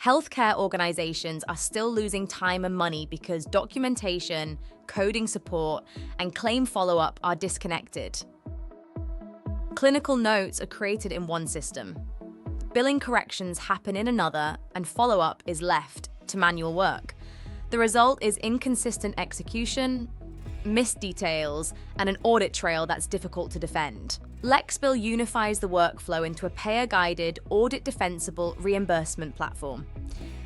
Healthcare organizations are still losing time and money because documentation, coding support, and claim follow-up are disconnected. Clinical notes are created in one system. Billing corrections happen in another, and follow-up is left to manual work. The result is inconsistent execution, missed details, and an audit trail that's difficult to defend. LexBill unifies the workflow into a payer-guided, audit-defensible reimbursement platform.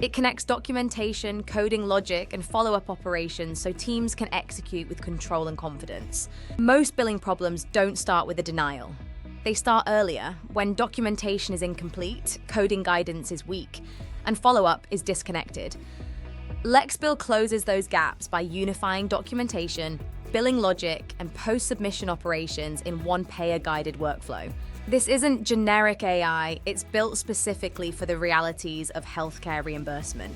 It connects documentation, coding logic, and follow-up operations so teams can execute with control and confidence. Most billing problems don't start with a denial. They start earlier, when documentation is incomplete, coding guidance is weak, and follow-up is disconnected. LexBill closes those gaps by unifying documentation, billing logic, and post-submission operations in one payer-guided workflow. This isn't generic AI, it's built specifically for the realities of healthcare reimbursement.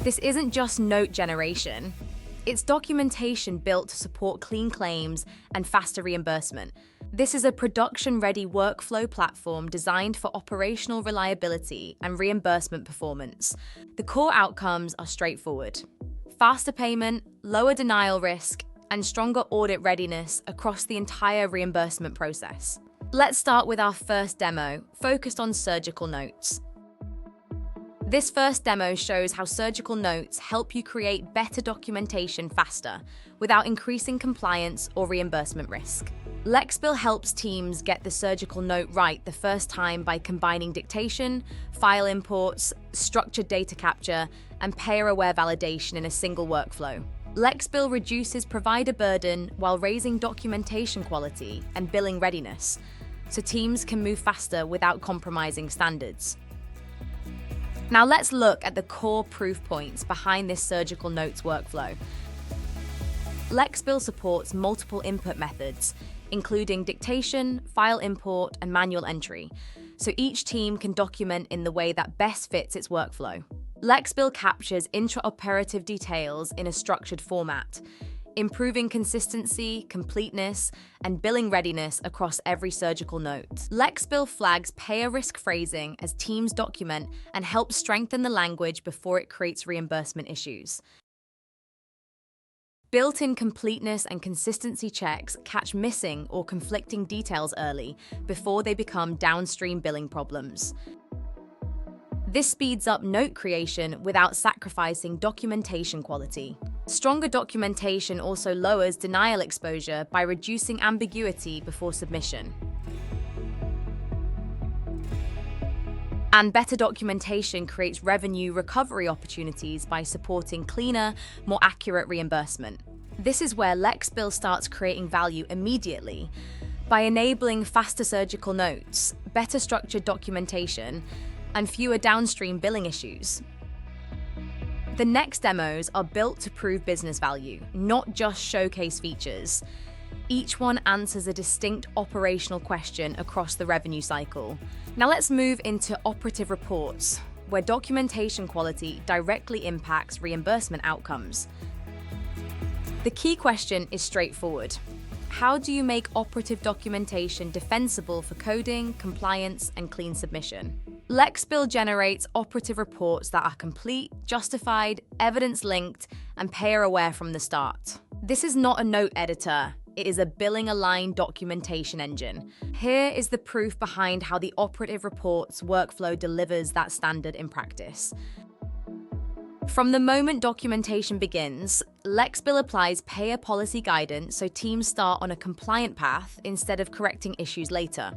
This isn't just note generation, it's documentation built to support clean claims and faster reimbursement. This is a production-ready workflow platform designed for operational reliability and reimbursement performance. The core outcomes are straightforward: faster payment, lower denial risk, and stronger audit readiness across the entire reimbursement process. Let's start with our first demo, focused on surgical notes. This first demo shows how surgical notes help you create better documentation faster, without increasing compliance or reimbursement risk. LexBill helps teams get the surgical note right the first time by combining dictation, file imports, structured data capture, and payer-aware validation in a single workflow. LexBill reduces provider burden while raising documentation quality and billing readiness, so teams can move faster without compromising standards. Now let's look at the core proof points behind this surgical notes workflow. LexBill supports multiple input methods, including dictation, file import, and manual entry, so each team can document in the way that best fits its workflow. LexBill captures intraoperative details in a structured format, improving consistency, completeness, and billing readiness across every surgical note. LexBill flags payer risk phrasing as teams document and helps strengthen the language before it creates reimbursement issues. Built-in completeness and consistency checks catch missing or conflicting details early before they become downstream billing problems. This speeds up note creation without sacrificing documentation quality. Stronger documentation also lowers denial exposure by reducing ambiguity before submission. And better documentation creates revenue recovery opportunities by supporting cleaner, more accurate reimbursement. This is where LexBill starts creating value immediately by enabling faster surgical notes, better structured documentation, and fewer downstream billing issues. The next demos are built to prove business value, not just showcase features. Each one answers a distinct operational question across the revenue cycle. Now let's move into operative reports, where documentation quality directly impacts reimbursement outcomes. The key question is straightforward. How do you make operative documentation defensible for coding, compliance, and clean submission? LexBill generates operative reports that are complete, justified, evidence-linked, and payer-aware from the start. This is not a note editor. It is a billing-aligned documentation engine. Here is the proof behind how the operative reports workflow delivers that standard in practice. From the moment documentation begins, LexBill applies payer policy guidance so teams start on a compliant path instead of correcting issues later.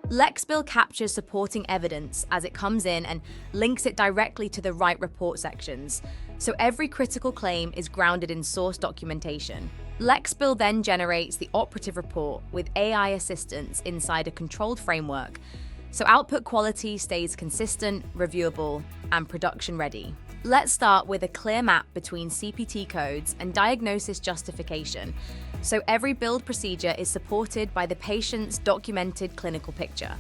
LexBill captures supporting evidence as it comes in and links it directly to the right report sections, so every critical claim is grounded in source documentation. LexBill then generates the operative report with AI assistance inside a controlled framework, so output quality stays consistent, reviewable, and production-ready. Let's start with a clear map between CPT codes and diagnosis justification, so every build procedure is supported by the patient's documented clinical picture.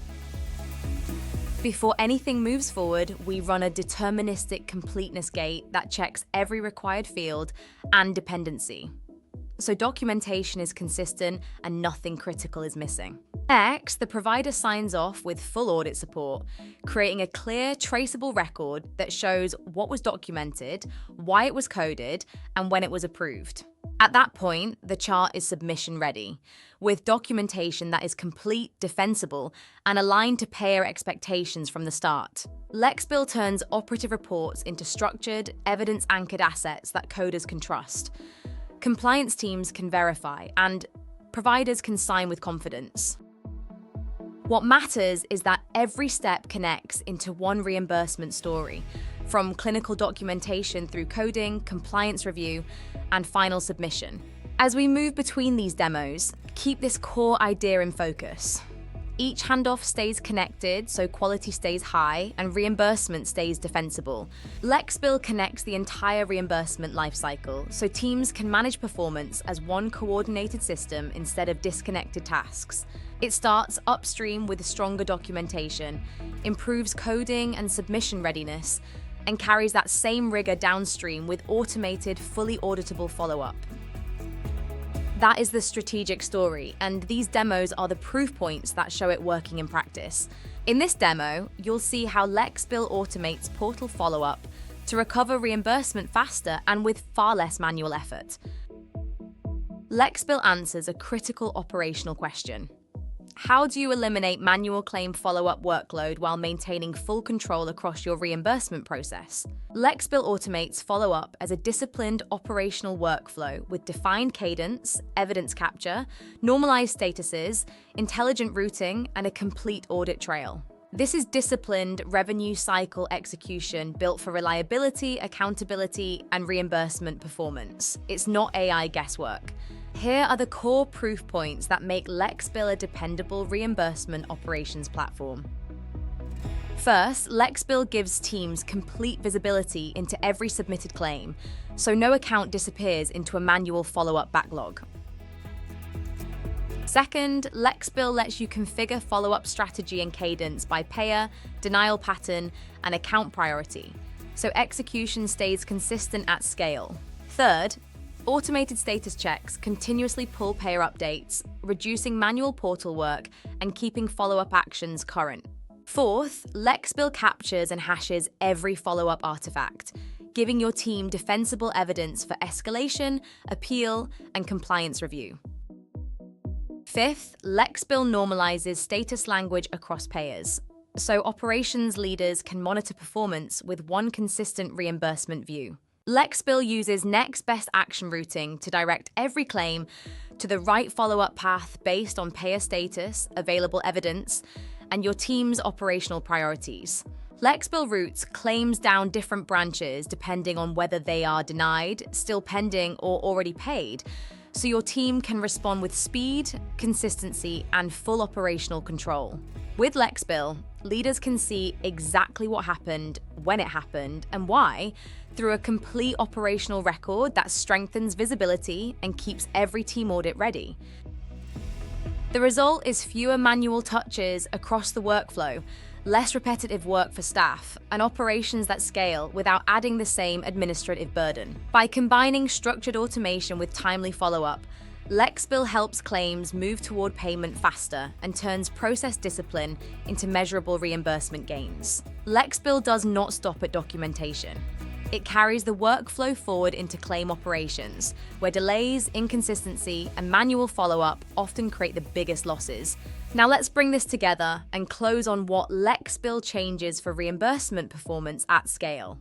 Before anything moves forward, we run a deterministic completeness gate that checks every required field and dependency, so documentation is consistent and nothing critical is missing. Next, the provider signs off with full audit support, creating a clear, traceable record that shows what was documented, why it was coded, and when it was approved. At that point, the chart is submission ready, with documentation that is complete, defensible, and aligned to payer expectations from the start. LexBill turns operative reports into structured, evidence-anchored assets that coders can trust. Compliance teams can verify, and providers can sign with confidence. What matters is that every step connects into one reimbursement story, from clinical documentation through coding, compliance review, and final submission. As we move between these demos, keep this core idea in focus. Each handoff stays connected so quality stays high and reimbursement stays defensible. LexBill connects the entire reimbursement lifecycle so teams can manage performance as one coordinated system instead of disconnected tasks. It starts upstream with stronger documentation, improves coding and submission readiness, and carries that same rigor downstream with automated, fully auditable follow-up. That is the strategic story, and these demos are the proof points that show it working in practice. In this demo, you'll see how LexBill automates portal follow-up to recover reimbursement faster and with far less manual effort. LexBill answers a critical operational question. How do you eliminate manual claim follow-up workload while maintaining full control across your reimbursement process? LexBill automates follow-up as a disciplined operational workflow with defined cadence, evidence capture, normalized statuses, intelligent routing, and a complete audit trail. This is disciplined revenue cycle execution built for reliability, accountability, and reimbursement performance. It's not AI guesswork. Here are the core proof points that make LexBill a dependable reimbursement operations platform. First, LexBill gives teams complete visibility into every submitted claim, so no account disappears into a manual follow-up backlog. Second, LexBill lets you configure follow-up strategy and cadence by payer, denial pattern, and account priority, so execution stays consistent at scale. Third, automated status checks continuously pull payer updates, reducing manual portal work and keeping follow-up actions current. Fourth, LexBill captures and hashes every follow-up artifact, giving your team defensible evidence for escalation, appeal, and compliance review. Fifth, LexBill normalizes status language across payers, so operations leaders can monitor performance with one consistent reimbursement view. LexBill uses next best action routing to direct every claim to the right follow-up path based on payer status, available evidence, and your team's operational priorities. LexBill routes claims down different branches depending on whether they are denied, still pending, or already paid, so your team can respond with speed, consistency, and full operational control. With LexBill, leaders can see exactly what happened, when it happened, and why, through a complete operational record that strengthens visibility and keeps every team audit ready. The result is fewer manual touches across the workflow, less repetitive work for staff, and operations that scale without adding the same administrative burden. By combining structured automation with timely follow-up, LexBill helps claims move toward payment faster and turns process discipline into measurable reimbursement gains. LexBill does not stop at documentation. It carries the workflow forward into claim operations, where delays, inconsistency, and manual follow-up often create the biggest losses. Now let's bring this together and close on what LexBill changes for reimbursement performance at scale.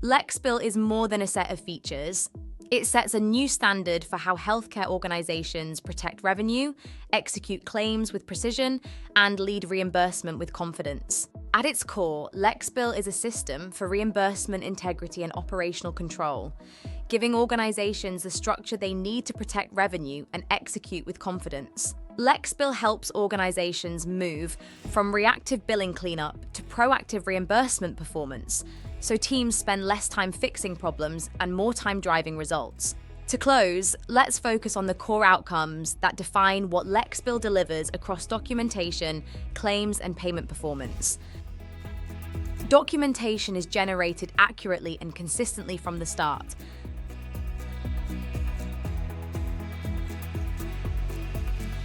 LexBill is more than a set of features. It sets a new standard for how healthcare organizations protect revenue, execute claims with precision, and lead reimbursement with confidence. At its core, LexBill is a system for reimbursement integrity and operational control, giving organizations the structure they need to protect revenue and execute with confidence. LexBill helps organizations move from reactive billing cleanup to proactive reimbursement performance, so teams spend less time fixing problems and more time driving results. To close, let's focus on the core outcomes that define what LexBill delivers across documentation, claims, and payment performance. Documentation is generated accurately and consistently from the start.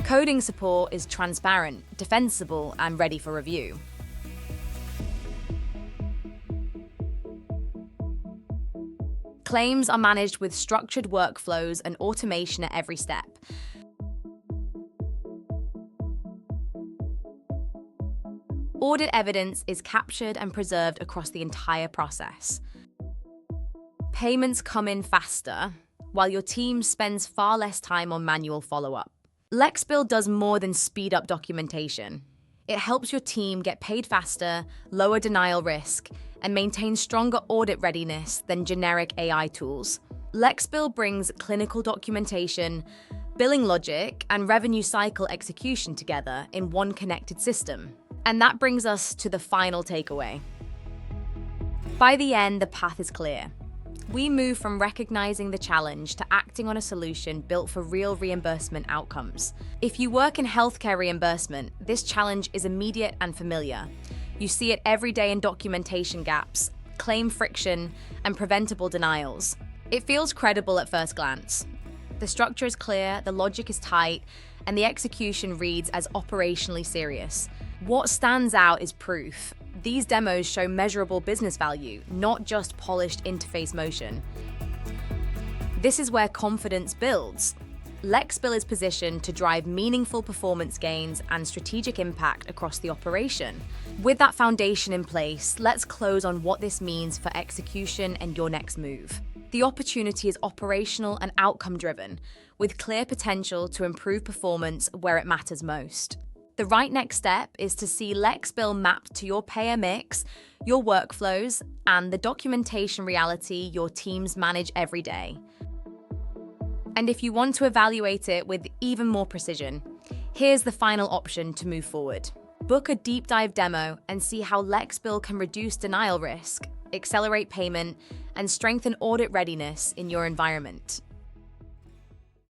Coding support is transparent, defensible, and ready for review. Claims are managed with structured workflows and automation at every step. Audit evidence is captured and preserved across the entire process. Payments come in faster, while your team spends far less time on manual follow-up. LexBill does more than speed up documentation. It helps your team get paid faster, lower denial risk, and maintain stronger audit readiness than generic AI tools. LexBill brings clinical documentation, billing logic, and revenue cycle execution together in one connected system. And that brings us to the final takeaway. By the end, the path is clear. We move from recognizing the challenge to acting on a solution built for real reimbursement outcomes. If you work in healthcare reimbursement, this challenge is immediate and familiar. You see it every day in documentation gaps, claim friction, and preventable denials. It feels credible at first glance. The structure is clear, the logic is tight, and the execution reads as operationally serious. What stands out is proof. These demos show measurable business value, not just polished interface motion. This is where confidence builds. LexBill is positioned to drive meaningful performance gains and strategic impact across the operation. With that foundation in place, let's close on what this means for execution and your next move. The opportunity is operational and outcome-driven, with clear potential to improve performance where it matters most. The right next step is to see LexBill mapped to your payer mix, your workflows, and the documentation reality your teams manage every day. And if you want to evaluate it with even more precision, here's the final option to move forward. Book a deep dive demo and see how LexBill can reduce denial risk, accelerate payment, and strengthen audit readiness in your environment.